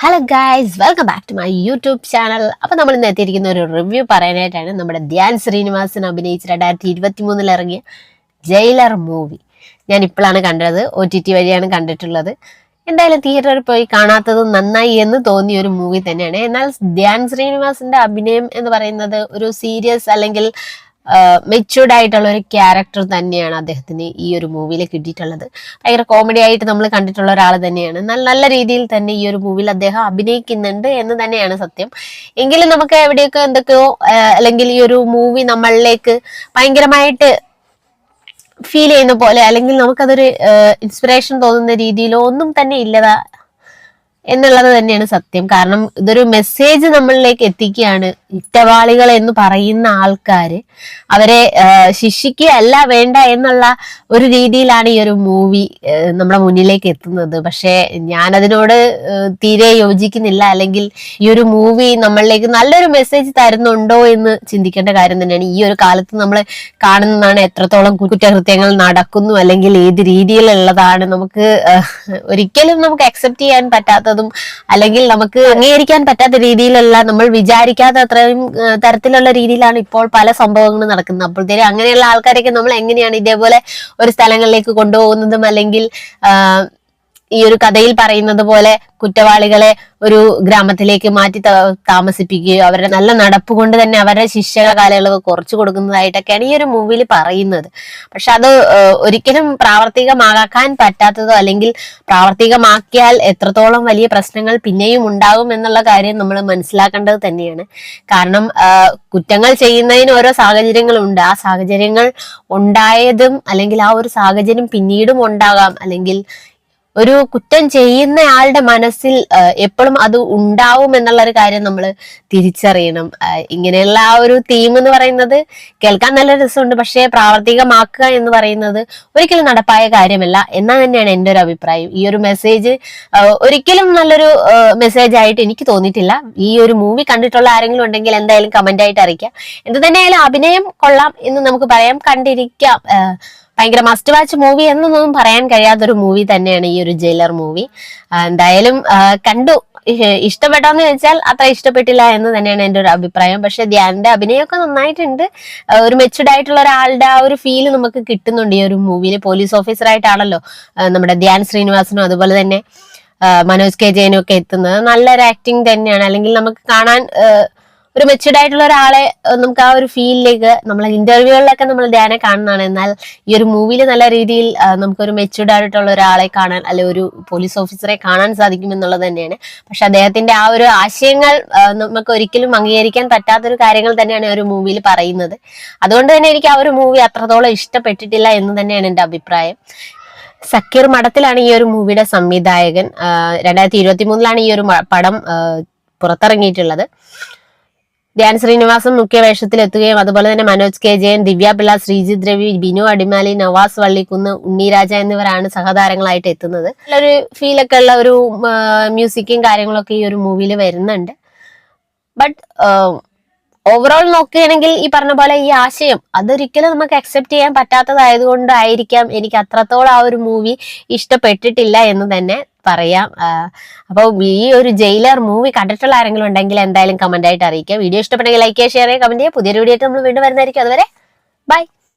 Hello guys, welcome back to my YouTube channel. അപ്പോൾ നമ്മൾ ഇന്ന് എത്തിയിരിക്കുന്ന ഒരു റിവ്യൂ പറയാനായിട്ടാണ്. നമ്മുടെ ധ്യാൻ ശ്രീനിവാസൻ അഭിനയിച്ച് 2023 ഇറങ്ങിയ ജയിലർ മൂവി ഞാൻ ഇപ്പോഴാണ് കണ്ടത്. OTT വഴിയാണ് കണ്ടിട്ടുള്ളത്. എന്തായാലും തിയേറ്ററിൽ പോയി കാണാത്തത് നന്നായി എന്ന് തോന്നിയ ഒരു മൂവി തന്നെയാണ്. എന്നാൽ ധ്യാൻ ശ്രീനിവാസന്റെ അഭിനയം എന്ന് പറയുന്നത് ഒരു സീരിയസ് അല്ലെങ്കിൽ മെച്യൂർഡ് ആയിട്ടുള്ള ഒരു ക്യാരക്ടർ തന്നെയാണ് അദ്ദേഹത്തിന് ഈ ഒരു മൂവിയിൽ കിട്ടിയിട്ടുള്ളത്. ഭയങ്കര കോമഡി ആയിട്ട് നമ്മൾ കണ്ടിട്ടുള്ള ഒരാൾ തന്നെയാണ്. എന്നാൽ നല്ല രീതിയിൽ തന്നെ ഈ ഒരു മൂവിയിൽ അദ്ദേഹം അഭിനയിക്കുന്നുണ്ട് എന്ന് തന്നെയാണ് സത്യം. എങ്കിലും നമുക്ക് എവിടെയൊക്കെ എന്തൊക്കെയോ അല്ലെങ്കിൽ ഈ ഒരു മൂവി നമ്മളിലേക്ക് ഭയങ്കരമായിട്ട് ഫീൽ ചെയ്യുന്ന പോലെ അല്ലെങ്കിൽ നമുക്കതൊരു ഇൻസ്പിറേഷൻ തോന്നുന്ന രീതിയിലോ ഒന്നും തന്നെ ഇല്ലതാ എന്നുള്ളത് തന്നെയാണ് സത്യം. കാരണം ഇതൊരു മെസ്സേജ് നമ്മളിലേക്ക് എത്തിക്കുകയാണ്. കുറ്റവാളികൾ എന്ന് പറയുന്ന ആൾക്കാര് അവരെ ശിക്ഷിക്കുകയല്ല വേണ്ട എന്നുള്ള ഒരു രീതിയിലാണ് ഈ ഒരു മൂവി നമ്മുടെ മുന്നിലേക്ക് എത്തുന്നത്. പക്ഷെ ഞാനതിനോട് തീരെ യോജിക്കുന്നില്ല. അല്ലെങ്കിൽ ഈ ഒരു മൂവി നമ്മളിലേക്ക് നല്ലൊരു മെസ്സേജ് തരുന്നുണ്ടോ എന്ന് ചിന്തിക്കേണ്ട കാര്യം തന്നെയാണ്. ഈ ഒരു കാലത്ത് നമ്മൾ കാണുന്നതാണ് എത്രത്തോളം കുറ്റകൃത്യങ്ങൾ നടക്കുന്നു അല്ലെങ്കിൽ ഏത് രീതിയിലുള്ളതാണ് നമുക്ക് ഒരിക്കലും നമുക്ക് അക്സെപ്റ്റ് ചെയ്യാൻ പറ്റാത്ത അല്ലെങ്കിൽ നമുക്ക് അംഗീകരിക്കാൻ പറ്റാത്ത രീതിയിലുള്ള നമ്മൾ വിചാരിക്കാത്ത അത്രയും തരത്തിലുള്ള രീതിയിലാണ് ഇപ്പോൾ പല സംഭവങ്ങളും നടക്കുന്നത്. അപ്പോഴത്തേക്കും അങ്ങനെയുള്ള ആൾക്കാരൊക്കെ നമ്മൾ എങ്ങനെയാണ് ഇതേപോലെ ഒരു സ്ഥലങ്ങളിലേക്ക് കൊണ്ടുപോകുന്നതും അല്ലെങ്കിൽ ഈ ഒരു കഥയിൽ പറയുന്നത് പോലെ കുറ്റവാളികളെ ഒരു ഗ്രാമത്തിലേക്ക് മാറ്റി താമസിപ്പിക്കുകയോ അവരുടെ നല്ല നടപ്പ് കൊണ്ട് തന്നെ അവരുടെ ശിക്ഷ കാലയളവ് കുറച്ചു കൊടുക്കുന്നതായിട്ടൊക്കെയാണ് ഈ ഒരു മൂവിയിൽ പറയുന്നത്. പക്ഷെ അത് ഒരിക്കലും പ്രാവർത്തികമാക്കാൻ പറ്റാത്തതോ അല്ലെങ്കിൽ പ്രാവർത്തികമാക്കിയാൽ എത്രത്തോളം വലിയ പ്രശ്നങ്ങൾ പിന്നെയും ഉണ്ടാകും എന്നുള്ള കാര്യം നമ്മൾ മനസ്സിലാക്കേണ്ടത് തന്നെയാണ്. കാരണം കുറ്റങ്ങൾ ചെയ്യുന്നതിന് ഓരോ സാഹചര്യങ്ങളുണ്ട്. ആ സാഹചര്യങ്ങൾ ഉണ്ടായതും അല്ലെങ്കിൽ ആ ഒരു സാഹചര്യം പിന്നീടും ഉണ്ടാകാം. അല്ലെങ്കിൽ ഒരു കുറ്റം ചെയ്യുന്ന ആളുടെ മനസ്സിൽ എപ്പോഴും അത് ഉണ്ടാവും എന്നുള്ള ഒരു കാര്യം നമ്മൾ തിരിച്ചറിയണം. ഇങ്ങനെയുള്ള ആ ഒരു തീം എന്ന് പറയുന്നത് കേൾക്കാൻ നല്ല രസമുണ്ട്. പക്ഷേ പ്രാവർത്തികമാക്കുക എന്ന് പറയുന്നത് ഒരിക്കലും നടപ്പായ കാര്യമല്ല എന്നാ തന്നെയാണ് എൻ്റെ ഒരു അഭിപ്രായം. ഈ ഒരു മെസ്സേജ് ഒരിക്കലും നല്ലൊരു മെസ്സേജ് ആയിട്ട് എനിക്ക് തോന്നിയിട്ടില്ല. ഈ ഒരു മൂവി കണ്ടിട്ടുള്ള ആരെങ്കിലും ഉണ്ടെങ്കിൽ എന്തായാലും കമന്റ് ആയിട്ട് അറിയിക്കാം. എന്ത് തന്നെയായാലും അഭിനയം കൊള്ളാം എന്ന് നമുക്ക് പറയാം, കണ്ടിരിക്കാം. ഭയങ്കര മസ്റ്റ് വാച്ച് മൂവി എന്നൊന്നും പറയാൻ കഴിയാത്തൊരു മൂവി തന്നെയാണ് ഈ ഒരു ജയിലർ മൂവി. എന്തായാലും കണ്ടു. ഇഷ്ടപ്പെട്ടാന്ന് ചോദിച്ചാൽ അത്ര ഇഷ്ടപ്പെട്ടില്ല എന്ന് തന്നെയാണ് എൻ്റെ ഒരു അഭിപ്രായം. പക്ഷെ ധ്യാന്റെ അഭിനയമൊക്കെ നന്നായിട്ടുണ്ട്. ഒരു മെച്യൂർഡ് ആയിട്ടുള്ള ഒരാളുടെ ആ ഒരു ഫീല് നമുക്ക് കിട്ടുന്നുണ്ട് ഈ ഒരു മൂവിയിൽ. പോലീസ് ഓഫീസർ ആയിട്ടാണല്ലോ നമ്മുടെ ധ്യാൻ ശ്രീനിവാസനും അതുപോലെ തന്നെ മനോജ് കെ ജയനും ഒക്കെ എത്തുന്നത്. നല്ലൊരു ആക്ടിങ് തന്നെയാണ്. അല്ലെങ്കിൽ നമുക്ക് കാണാൻ ഒരു മെച്യൂർഡ് ആയിട്ടുള്ള ഒരാളെ നമുക്ക് ആ ഒരു ഫീലിലേക്ക് നമ്മൾ ഇന്റർവ്യൂകളിലൊക്കെ നമ്മൾ ധ്യാനെ കാണുന്നതാണ്. എന്നാൽ ഈ ഒരു മൂവിയിൽ നല്ല രീതിയിൽ നമുക്കൊരു മെച്യൂർഡ് ആയിട്ടുള്ള ഒരാളെ കാണാൻ അല്ലെ ഒരു പോലീസ് ഓഫീസറെ കാണാൻ സാധിക്കും എന്നുള്ളത് തന്നെയാണ്. പക്ഷെ അദ്ദേഹത്തിന്റെ ആ ഒരു ആശയങ്ങൾ നമുക്ക് ഒരിക്കലും അംഗീകരിക്കാൻ പറ്റാത്തൊരു കാര്യങ്ങൾ തന്നെയാണ് ഒരു മൂവിയിൽ പറയുന്നത്. അതുകൊണ്ട് തന്നെ എനിക്ക് ആ ഒരു മൂവി അത്രത്തോളം ഇഷ്ടപ്പെട്ടിട്ടില്ല എന്ന് തന്നെയാണ് എൻ്റെ അഭിപ്രായം. സക്കീർ മഠത്തിലാണ് ഈ ഒരു മൂവിയുടെ സംവിധായകൻ. 2023 ഈ ഒരു പടം പുറത്തിറങ്ങിയിട്ടുള്ളത്. ധ്യാൻ ശ്രീനിവാസൻ മുഖ്യ വേഷത്തിൽ എത്തുകയും അതുപോലെ തന്നെ മനോജ് കെ ജയൻ, ദിവ്യ പിള്ള, ശ്രീജിത് രവി, ബിനു അടിമാലി, നവാസ് വള്ളിക്കുന്ന്, ഉണ്ണിരാജ എന്നിവരാണ് സഹതാരങ്ങളായിട്ട് എത്തുന്നത്. നല്ലൊരു ഫീലൊക്കെ ഉള്ള ഒരു മ്യൂസിക്കും കാര്യങ്ങളൊക്കെ ഈ ഒരു മൂവിയിൽ വരുന്നുണ്ട്. ബട്ട് ഓവറോൾ നോക്കുകയാണെങ്കിൽ ഈ പറഞ്ഞ പോലെ ഈ ആശയം അതൊരിക്കലും നമുക്ക് അക്സെപ്റ്റ് ചെയ്യാൻ പറ്റാത്തതായതുകൊണ്ടായിരിക്കാം എനിക്ക് അത്രത്തോളം ആ ഒരു മൂവി ഇഷ്ടപ്പെട്ടിട്ടില്ല എന്ന് തന്നെ പറയാം. അപ്പോൾ ഈ ഒരു ജയിലർ മൂവി കണ്ടിട്ടുള്ള ആരെങ്കിലും ഉണ്ടെങ്കിൽ എന്തായാലും കമന്റ് ആയിട്ട് അറിയിക്കുക. വീഡിയോ ഇഷ്ടപ്പെട്ടെങ്കിൽ ലൈക്ക് ചെയ്യുക, ഷെയർ ചെയ്യുക, കമന്റ് ചെയ്യുക. പുതിയൊരു വീഡിയോ ആയിട്ട് നമ്മൾ വീണ്ടും വരുന്നതായിരിക്കും. അതുവരെ ബൈ.